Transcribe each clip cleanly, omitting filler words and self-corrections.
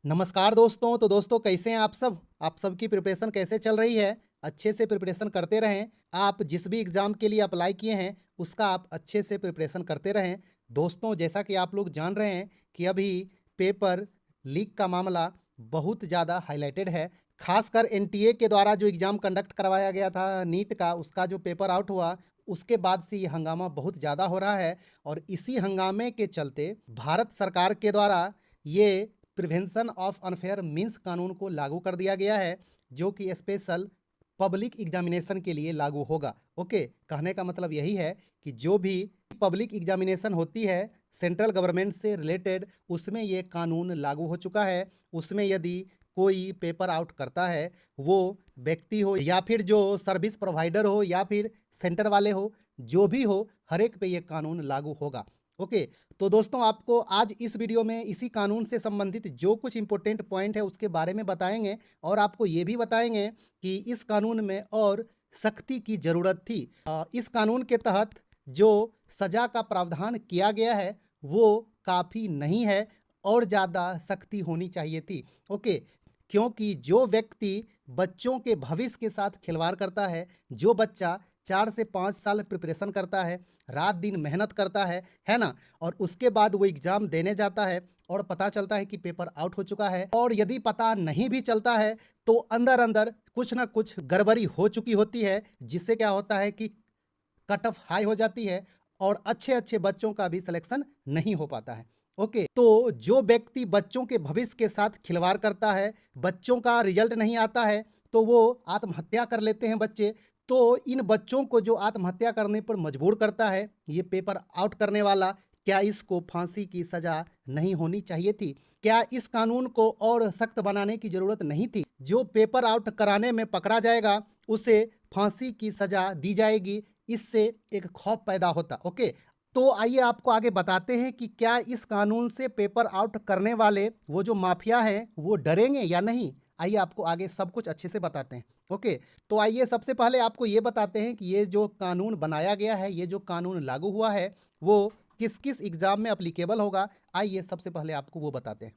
नमस्कार दोस्तों। तो दोस्तों कैसे हैं आप सबकी प्रिपरेशन कैसे चल रही है? अच्छे से प्रिपरेशन करते रहें। आप जिस भी एग्ज़ाम के लिए अप्लाई किए हैं उसका आप अच्छे से प्रिपरेशन करते रहें। दोस्तों जैसा कि आप लोग जान रहे हैं कि अभी पेपर लीक का मामला बहुत ज़्यादा हाईलाइटेड है। खासकर एनटीए के द्वारा जो एग्ज़ाम कंडक्ट करवाया गया था नीट का, उसका जो पेपर आउट हुआ उसके बाद से ये हंगामा बहुत ज़्यादा हो रहा है। और इसी हंगामे के चलते भारत सरकार के द्वारा ये प्रिवेंशन ऑफ अनफेयर मीन्स कानून को लागू कर दिया गया है, जो कि स्पेशल पब्लिक एग्जामिनेशन के लिए लागू होगा। ओके, कहने का मतलब यही है कि जो भी पब्लिक एग्जामिनेशन होती है सेंट्रल गवर्नमेंट से रिलेटेड, उसमें ये कानून लागू हो चुका है। उसमें यदि कोई पेपर आउट करता है, वो व्यक्ति हो या फिर जो सर्विस प्रोवाइडर हो या फिर सेंटर वाले हो, जो भी हो, हर एक पे ये कानून लागू होगा। ओके, तो दोस्तों आपको आज इस वीडियो में इसी कानून से संबंधित जो कुछ इंपॉर्टेंट पॉइंट है उसके बारे में बताएंगे और आपको ये भी बताएंगे कि इस कानून में और सख्ती की ज़रूरत थी। इस कानून के तहत जो सज़ा का प्रावधान किया गया है वो काफ़ी नहीं है और ज़्यादा सख्ती होनी चाहिए थी। ओके, क्योंकि जो व्यक्ति बच्चों के भविष्य के साथ खिलवाड़ करता है, जो बच्चा 4 से 5 साल प्रिपरेशन करता है, रात दिन मेहनत करता है ना, और उसके बाद वो एग्ज़ाम देने जाता है और पता चलता है कि पेपर आउट हो चुका है, और यदि पता नहीं भी चलता है तो अंदर अंदर कुछ ना कुछ गड़बड़ी हो चुकी होती है, जिससे क्या होता है कि कट ऑफ हाई हो जाती है और अच्छे अच्छे बच्चों का भी सिलेक्शन नहीं हो पाता है। ओके, तो जो व्यक्ति बच्चों के भविष्य के साथ खिलवाड़ करता है, बच्चों का रिजल्ट नहीं आता है तो वो आत्महत्या कर लेते हैं बच्चे। तो इन बच्चों को जो आत्महत्या करने पर मजबूर करता है ये पेपर आउट करने वाला, क्या इसको फांसी की सज़ा नहीं होनी चाहिए थी? क्या इस कानून को और सख्त बनाने की ज़रूरत नहीं थी? जो पेपर आउट कराने में पकड़ा जाएगा उसे फांसी की सज़ा दी जाएगी, इससे एक खौफ पैदा होता। ओके, तो आइए आपको आगे बताते हैं कि क्या इस कानून से पेपर आउट करने वाले वो जो माफिया हैं वो डरेंगे या नहीं। आइए आपको आगे सब कुछ अच्छे से बताते हैं। ओके, तो आइए सबसे पहले आपको ये बताते हैं कि ये जो कानून बनाया गया है, ये जो कानून लागू हुआ है वो किस किस एग्ज़ाम में अप्लीकेबल होगा। आइए सबसे पहले आपको वो बताते हैं।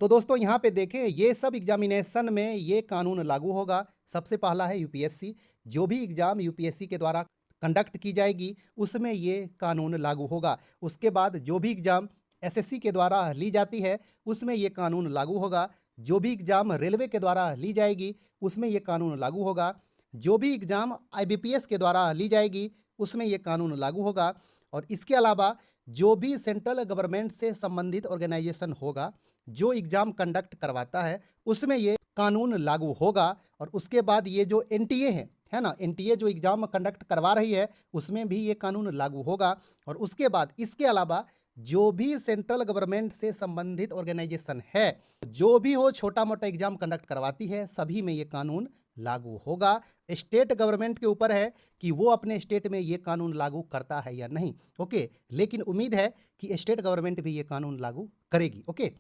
तो दोस्तों यहाँ पे देखें, ये सब एग्जामिनेशन में ये कानून लागू होगा। सबसे पहला है यूपीएससी। जो भी एग्ज़ाम यूपीएससी के द्वारा कंडक्ट की जाएगी उसमें ये कानून लागू होगा। उसके बाद जो भी एग्ज़ाम एसएससी के द्वारा ली जाती है उसमें ये कानून लागू होगा। जो भी एग्ज़ाम रेलवे के द्वारा ली जाएगी उसमें ये कानून लागू होगा। जो भी एग्ज़ाम आईबीपीएस के द्वारा ली जाएगी उसमें ये कानून लागू होगा। और इसके अलावा जो भी सेंट्रल गवर्नमेंट से संबंधित ऑर्गेनाइजेशन होगा, जो एग्ज़ाम कंडक्ट करवाता है, उसमें ये कानून लागू होगा। और उसके बाद ये जो एनटीए है ना, एनटीए जो एग्ज़ाम कंडक्ट करवा रही है उसमें भी ये कानून लागू होगा। और उसके बाद इसके अलावा जो भी सेंट्रल गवर्नमेंट से संबंधित ऑर्गेनाइजेशन है, जो भी हो छोटा मोटा एग्ज़ाम कंडक्ट करवाती है, सभी में ये कानून लागू होगा। स्टेट गवर्नमेंट के ऊपर है कि वो अपने स्टेट में ये कानून लागू करता है या नहीं। ओके, लेकिन उम्मीद है कि स्टेट गवर्नमेंट भी ये कानून लागू करेगी। ओके,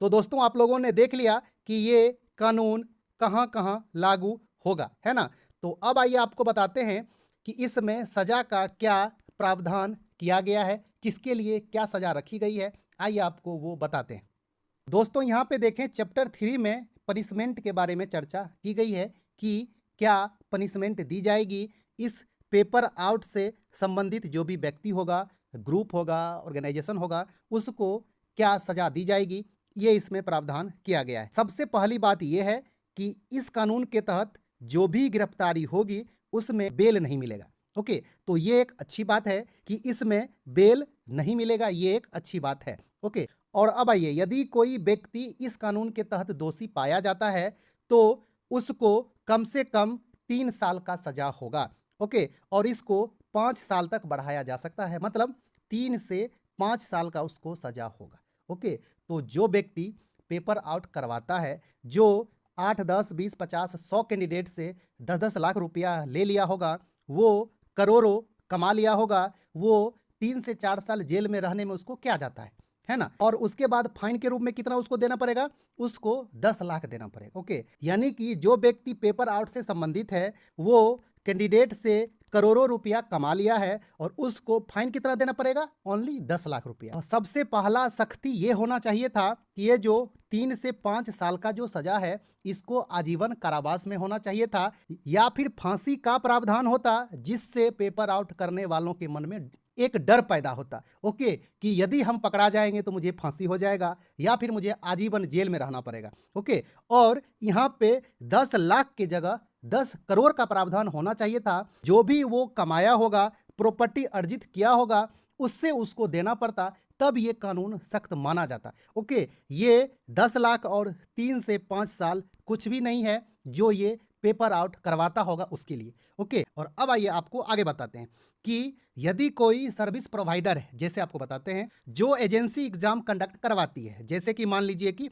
तो दोस्तों आप लोगों ने देख लिया कि ये कानून कहाँ कहाँ लागू होगा, है ना। तो अब आइए आपको बताते हैं कि इसमें सज़ा का क्या प्रावधान किया गया है, किसके लिए क्या सज़ा रखी गई है। आइए आपको वो बताते हैं। दोस्तों यहाँ पे देखें, चैप्टर 3 में पनिशमेंट के बारे में चर्चा की गई है कि क्या पनिशमेंट दी जाएगी इस पेपर आउट से संबंधित जो भी व्यक्ति होगा, ग्रुप होगा, ऑर्गेनाइजेशन होगा, उसको क्या सज़ा दी जाएगी, ये इसमें प्रावधान किया गया है। सबसे पहली बात ये है कि इस कानून के तहत जो भी गिरफ्तारी होगी उसमें बेल नहीं मिलेगा। ओके, तो ये एक अच्छी बात है कि इसमें बेल नहीं मिलेगा, ये एक अच्छी बात है। ओके, और अब आइए, यदि कोई व्यक्ति इस कानून के तहत दोषी पाया जाता है तो उसको कम से कम 3 साल का सजा होगा। ओके, और इसको 5 साल तक बढ़ाया जा सकता है, मतलब 3 से 5 साल का उसको सजा होगा। ओके, तो जो व्यक्ति पेपर आउट करवाता है, जो 8, 10, 20, 50, 100 कैंडिडेट से 10-10 लाख रुपया ले लिया होगा, वो करोड़ों कमा लिया होगा, वो 3 से 4 साल जेल में रहने में उसको क्या जाता है ना। और उसके बाद फाइन के रूप में कितना उसको देना पड़ेगा, उसको 10 लाख देना पड़ेगा। ओके, यानी कि जो व्यक्ति पेपर आउट से संबंधित है वो कैंडिडेट से करोड़ों रुपया कमा लिया है और उसको फाइन कितना देना पड़ेगा? ओनली 10 लाख रुपया। और सबसे पहला सख्ती ये होना चाहिए था कि ये जो 3 से 5 साल का जो सजा है इसको आजीवन कारावास में होना चाहिए था, या फिर फांसी का प्रावधान होता, जिससे पेपर आउट करने वालों के मन में एक डर पैदा होता, ओके, कि यदि हम पकड़ा जाएंगे तो मुझे फांसी हो जाएगा या फिर मुझे आजीवन जेल में रहना पड़ेगा, ओके। और यहाँ पे 10 लाख की जगह 10 करोड़ का प्रावधान होना चाहिए था। जो भी वो कमाया होगा, प्रॉपर्टी अर्जित किया होगा, उससे उसको देना पड़ता, तब ये कानून सख्त माना जाता, ओके। ये 10 लाख और 3 से 5 साल कुछ भी नहीं है जो ये पेपर आउट करवाता होगा उसके लिए, ओके। और अब आइए आपको आगे बताते हैं कि यदि कोई सर्विस प्रोवाइडर है, जैसे आपको बताते हैं, जो एजेंसी एग्जाम कंडक्ट करवाती है, जैसे कि मान लीजिए कि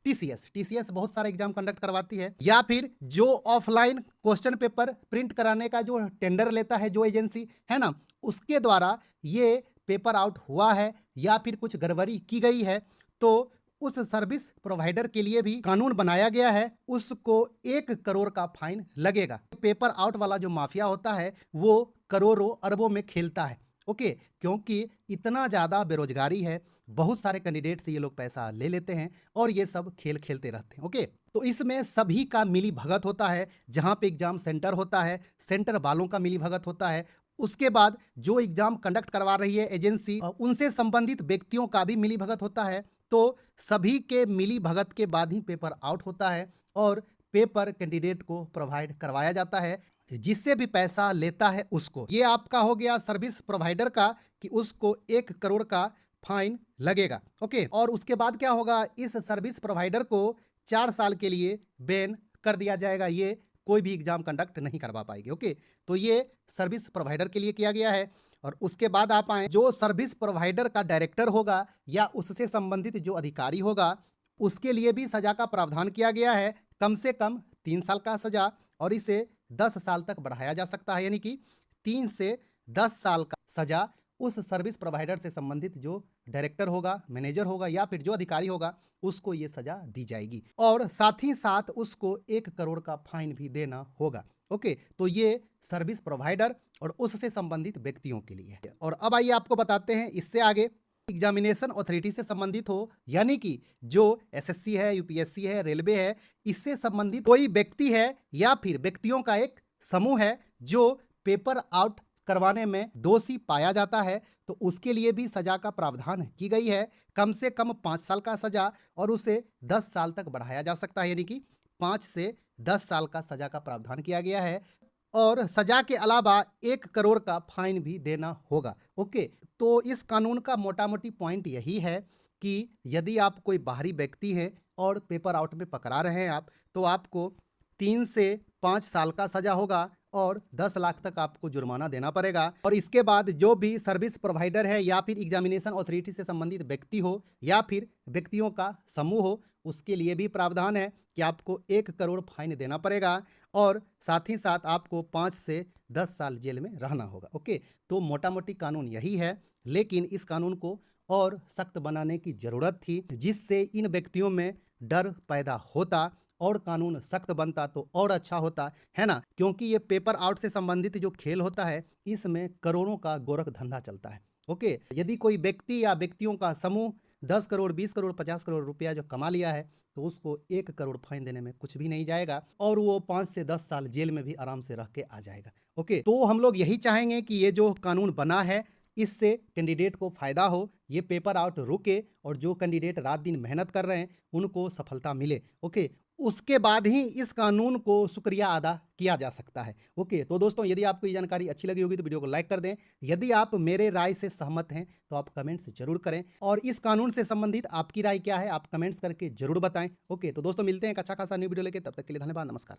टीसीएस बहुत सारे एग्जाम कंडक्ट करवाती है, या फिर जो ऑफलाइन क्वेश्चन पेपर प्रिंट कराने का जो टेंडर लेता है जो एजेंसी है ना, उसके द्वारा ये पेपर आउट हुआ है या फिर कुछ गड़बड़ी की गई है, तो उस सर्विस प्रोवाइडर के लिए भी कानून बनाया गया है, उसको 1 करोड़ का फाइन लगेगा। पेपर आउट वाला जो माफिया होता है वो करोड़ों अरबों में खेलता है, ओके, क्योंकि इतना ज़्यादा बेरोजगारी है, बहुत सारे कैंडिडेट से ये लोग पैसा ले लेते हैं और ये सब खेल खेलते रहते हैं, ओके। तो इसमें सभी का मिली भगत होता है। जहाँ पे एग्जाम सेंटर होता है, सेंटर वालों का मिली भगत होता है। उसके बाद जो एग्जाम कंडक्ट करवा रही है एजेंसी, उनसे संबंधित व्यक्तियों का भी मिली भगत होता है। तो सभी के मिली भगत के बाद ही पेपर आउट होता है और पेपर कैंडिडेट को प्रोवाइड करवाया जाता है। जिससे भी पैसा लेता है उसको, ये आपका हो गया सर्विस प्रोवाइडर का कि उसको 1 करोड़ का फाइन लगेगा, ओके। और उसके बाद क्या होगा, इस सर्विस प्रोवाइडर को 4 साल के लिए बैन कर दिया जाएगा, ये कोई भी एग्जाम कंडक्ट नहीं करवा पाएगी, ओके। तो ये सर्विस प्रोवाइडर के लिए किया गया है। और उसके बाद आप आए, जो सर्विस प्रोवाइडर का डायरेक्टर होगा या उससे संबंधित जो अधिकारी होगा, उसके लिए भी सजा का प्रावधान किया गया है, कम से कम 3 साल का सजा, और इसे 10 साल तक बढ़ाया जा सकता है, यानी कि 3 से 10 साल का सजा उस सर्विस प्रोवाइडर से संबंधित जो डायरेक्टर होगा, मैनेजर होगा या फिर जो अधिकारी होगा, उसको ये सजा दी जाएगी। और साथ ही साथ उसको 1 करोड़ का फाइन भी देना होगा, ओके। तो ये सर्विस प्रोवाइडर और उससे संबंधित व्यक्तियों के लिए है। और अब आइए आपको बताते हैं इससे आगे, एग्जामिनेशन अथॉरिटी से संबंधित हो, यानी कि जो एसएससी है, यूपीएससी है, रेलवे है, इससे संबंधित कोई व्यक्ति है या फिर व्यक्तियों का एक समूह है जो पेपर आउट करवाने में दोषी पाया जाता है, तो उसके लिए भी सजा का प्रावधान की गई है। कम से कम 5 साल का सजा और उसे 10 साल तक बढ़ाया जा सकता है, यानी कि 5 से 10 साल का सजा का प्रावधान किया गया है। और सजा के अलावा 1 करोड़ का फाइन भी देना होगा, ओके। तो इस कानून का मोटा मोटी पॉइंट यही है कि यदि आप कोई बाहरी व्यक्ति हैं और पेपर आउट में पकड़ा रहे हैं आप, तो आपको 3 से 5 साल का सजा होगा और 10 लाख तक आपको जुर्माना देना पड़ेगा। और इसके बाद जो भी सर्विस प्रोवाइडर है या फिर एग्जामिनेशन अथॉरिटी से संबंधित व्यक्ति हो या फिर व्यक्तियों का समूह हो, उसके लिए भी प्रावधान है कि आपको 1 करोड़ फाइन देना पड़ेगा और साथ ही साथ आपको 5 से 10 साल जेल में रहना होगा, ओके। तो मोटा मोटी कानून यही है, लेकिन इस कानून को और सख्त बनाने की ज़रूरत थी, जिससे इन व्यक्तियों में डर पैदा होता और कानून सख्त बनता तो और अच्छा होता, है ना। क्योंकि ये पेपर आउट से संबंधित जो खेल होता है, इसमें करोड़ों का गोरख धंधा चलता है, ओके। यदि कोई व्यक्ति या व्यक्तियों का समूह 10 करोड़, 20 करोड़, 50 करोड़ रुपया जो कमा लिया है, तो उसको 1 करोड़ फाइन देने में कुछ भी नहीं जाएगा और वो 5 से 10 साल जेल में भी आराम से रह के आ जाएगा, ओके। तो हम लोग यही चाहेंगे कि ये जो कानून बना है, इससे कैंडिडेट को फ़ायदा हो, ये पेपर आउट रुके और जो कैंडिडेट रात दिन मेहनत कर रहे हैं उनको सफलता मिले, ओके। उसके बाद ही इस कानून को शुक्रिया अदा किया जा सकता है, ओके। तो दोस्तों, यदि आपको ये जानकारी अच्छी लगी होगी तो वीडियो को लाइक कर दें। यदि आप मेरे राय से सहमत हैं तो आप कमेंट्स जरूर करें और इस कानून से संबंधित आपकी राय क्या है आप कमेंट्स करके जरूर बताएं, ओके। तो दोस्तों, मिलते हैं एक अच्छा खासा न्यू वीडियो लेके, तब तक के लिए धन्यवाद, नमस्कार।